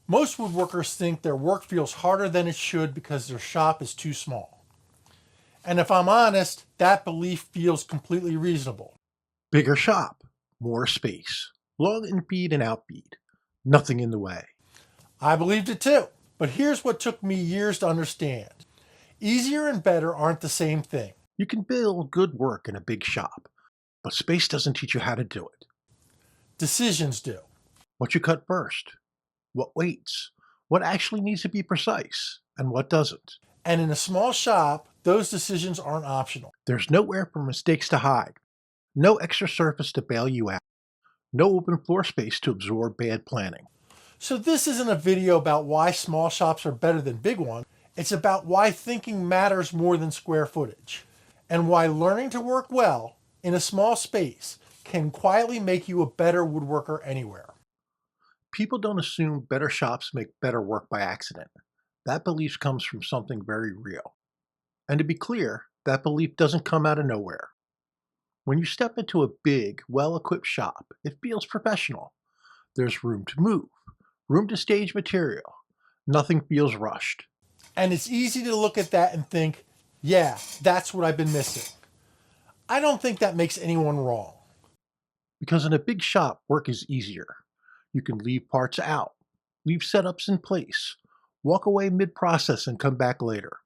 Most woodworkers think their work feels harder than it should because their shop is too small. And if I'm honest, that belief feels completely reasonable. Bigger shop, more space, long infeed and outfeed, nothing in the way. I believed it too, but here's what took me years to understand. Easier and better aren't the same thing. You can build good work in a big shop, but space doesn't teach you how to do it. Decisions do. What you cut first, what weights, what actually needs to be precise, and what doesn't. And in a small shop, those decisions aren't optional. There's nowhere for mistakes to hide, no extra surface to bail you out, no open floor space to absorb bad planning. So this isn't a video about why small shops are better than big ones. It's about why thinking matters more than square footage, and why learning to work well in a small space can quietly make you a better woodworker anywhere. People don't assume better shops make better work by accident. That belief comes from something very real. And to be clear, that belief doesn't come out of nowhere. When you step into a big, well-equipped shop, it feels professional. There's room to move, room to stage material. Nothing feels rushed. And it's easy to look at that and think, yeah, that's what I've been missing. I don't think that makes anyone wrong. Because in a big shop, work is easier. You can leave parts out, leave setups in place, walk away mid-process and come back later.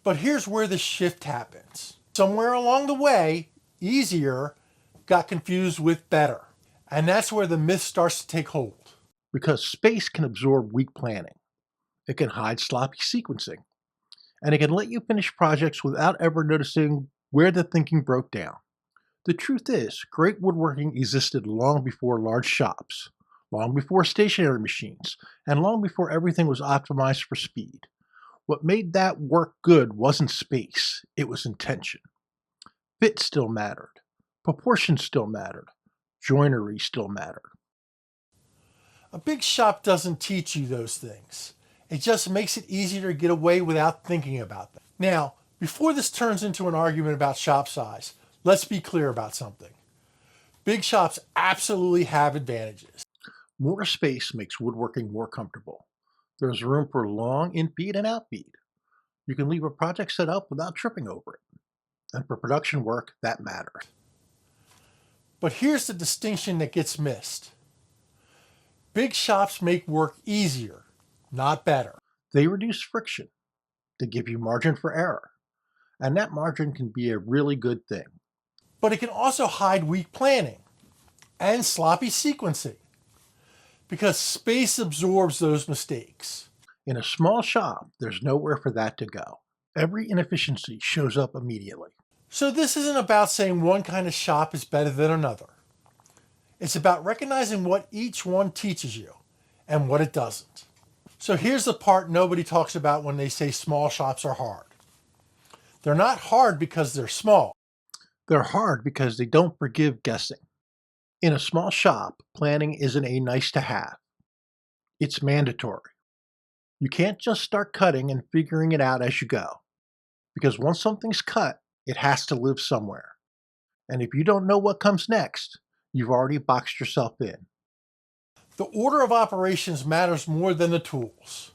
But here's where the shift happens. Somewhere along the way, easier got confused with better. And that's where the myth starts to take hold. Because space can absorb weak planning. It can hide sloppy sequencing. And it can let you finish projects without ever noticing where the thinking broke down. The truth is, great woodworking existed long before large shops, long before stationary machines, and long before everything was optimized for speed. What made that work good wasn't space, it was intention. Fit still mattered. Proportion still mattered. Joinery still mattered. A big shop doesn't teach you those things. It just makes it easier to get away without thinking about them. Now, before this turns into an argument about shop size, let's be clear about something. Big shops absolutely have advantages. More space makes woodworking more comfortable. There's room for long infeed and outfeed. You can leave a project set up without tripping over it. And for production work, that matters. But here's the distinction that gets missed. Big shops make work easier, not better. They reduce friction. They give you margin for error. And that margin can be a really good thing. But it can also hide weak planning and sloppy sequencing because space absorbs those mistakes. In a small shop, there's nowhere for that to go. Every inefficiency shows up immediately. So this isn't about saying one kind of shop is better than another. It's about recognizing what each one teaches you and what it doesn't. So here's the part nobody talks about when they say small shops are hard. They're not hard because they're small. They're hard because they don't forgive guessing. In a small shop, planning isn't a nice to have. It's mandatory. You can't just start cutting and figuring it out as you go. Because once something's cut, it has to live somewhere. And if you don't know what comes next, you've already boxed yourself in. The order of operations matters more than the tools.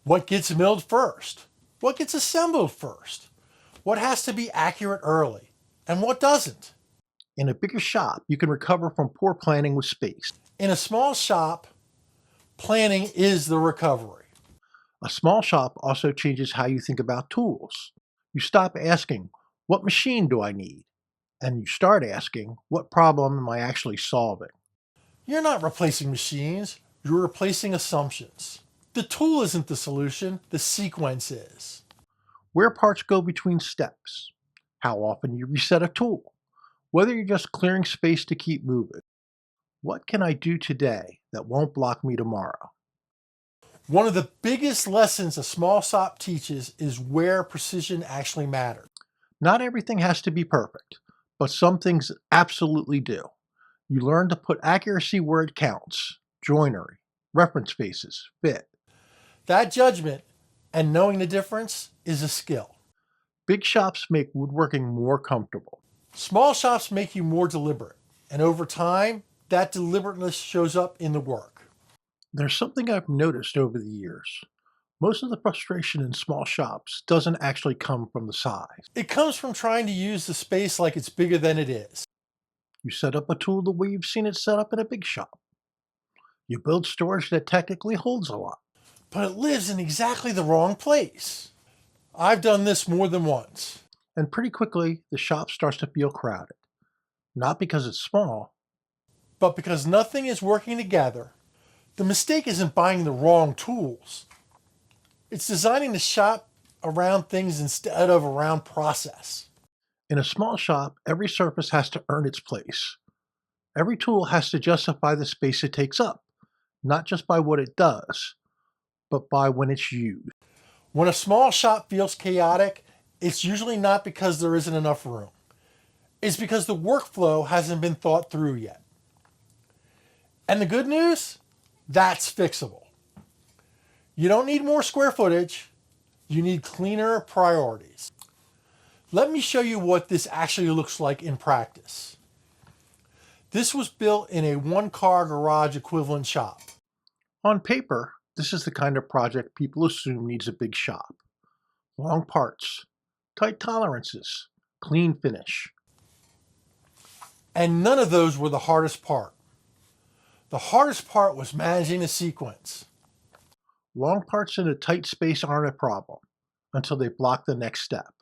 What gets milled first? What gets assembled first? What has to be accurate early? And what doesn't? In a bigger shop, you can recover from poor planning with space. In a small shop, planning is the recovery. A small shop also changes how you think about tools. You stop asking, what machine do I need? And you start asking, what problem am I actually solving? You're not replacing machines, you're replacing assumptions. The tool isn't the solution, the sequence is. Where parts go between steps. How often you reset a tool. Whether you're just clearing space to keep moving. What can I do today that won't block me tomorrow? One of the biggest lessons a small shop teaches is where precision actually matters. Not everything has to be perfect, but some things absolutely do. You learn to put accuracy where it counts. Joinery, reference spaces, fit. That judgment and knowing the difference is a skill. Big shops make woodworking more comfortable. Small shops make you more deliberate, and over time, that deliberateness shows up in the work. There's something I've noticed over the years. Most of the frustration in small shops doesn't actually come from the size. It comes from trying to use the space like it's bigger than it is. You set up a tool the way you've seen it set up in a big shop. You build storage that technically holds a lot. But it lives in exactly the wrong place. I've done this more than once. And pretty quickly, the shop starts to feel crowded. Not because it's small, But because nothing is working together, the mistake isn't buying the wrong tools. It's designing the shop around things instead of around process. in a small shop, every surface has to earn its place. Every tool has to justify the space it takes up, not just by what it does, but by when it's used. When a small shop feels chaotic, it's usually not because there isn't enough room. It's because the workflow hasn't been thought through yet. And the good news? That's fixable. You don't need more square footage. You need cleaner priorities. Let me show you what this actually looks like in practice. This was built in a one-car garage equivalent shop. On paper, this is the kind of project people assume needs a big shop. Long parts, tight tolerances, clean finish. And none of those were the hardest part. The hardest part was managing the sequence. Long parts in a tight space aren't a problem until they block the next step.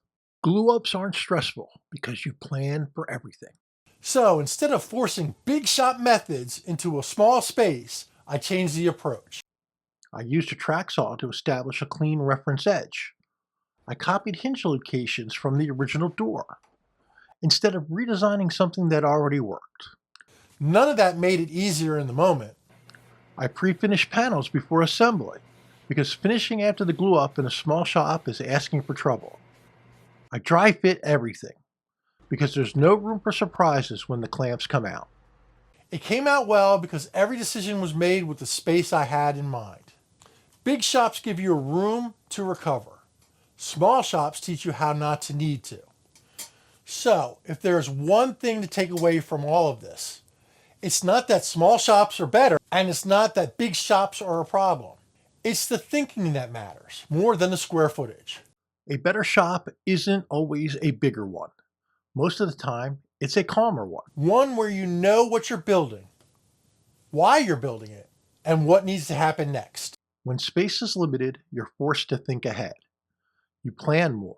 Glue-ups aren't stressful because you plan for everything. So instead of forcing big shop methods into a small space, I changed the approach. I used a track saw to establish a clean reference edge. I copied hinge locations from the original door, instead of redesigning something that already worked. None of that made it easier in the moment. I pre-finished panels before assembly, because finishing after the glue up in a small shop is asking for trouble. I dry fit everything, because there's no room for surprises when the clamps come out. It came out well because every decision was made with the space I had in mind. Big shops give you a room to recover. Small shops teach you how not to need to. So, if there's one thing to take away from all of this, it's not that small shops are better, and it's not that big shops are a problem. It's the thinking that matters, more than the square footage. A better shop isn't always a bigger one. Most of the time, it's a calmer one. One where you know what you're building, why you're building it, and what needs to happen next. When space is limited, you're forced to think ahead. You plan more.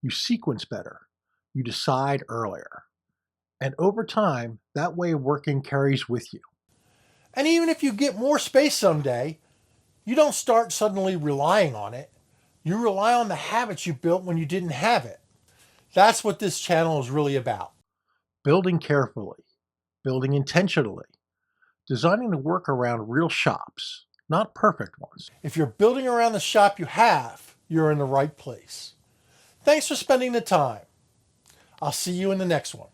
You sequence better. You decide earlier. And over time, that way of working carries with you. And even if you get more space someday, you don't start suddenly relying on it. You rely on the habits you built when you didn't have it. That's what this channel is really about. Building carefully. Building intentionally. Designing to work around real shops, not perfect ones. If you're building around the shop you have, you're in the right place. Thanks for spending the time. I'll see you in the next one.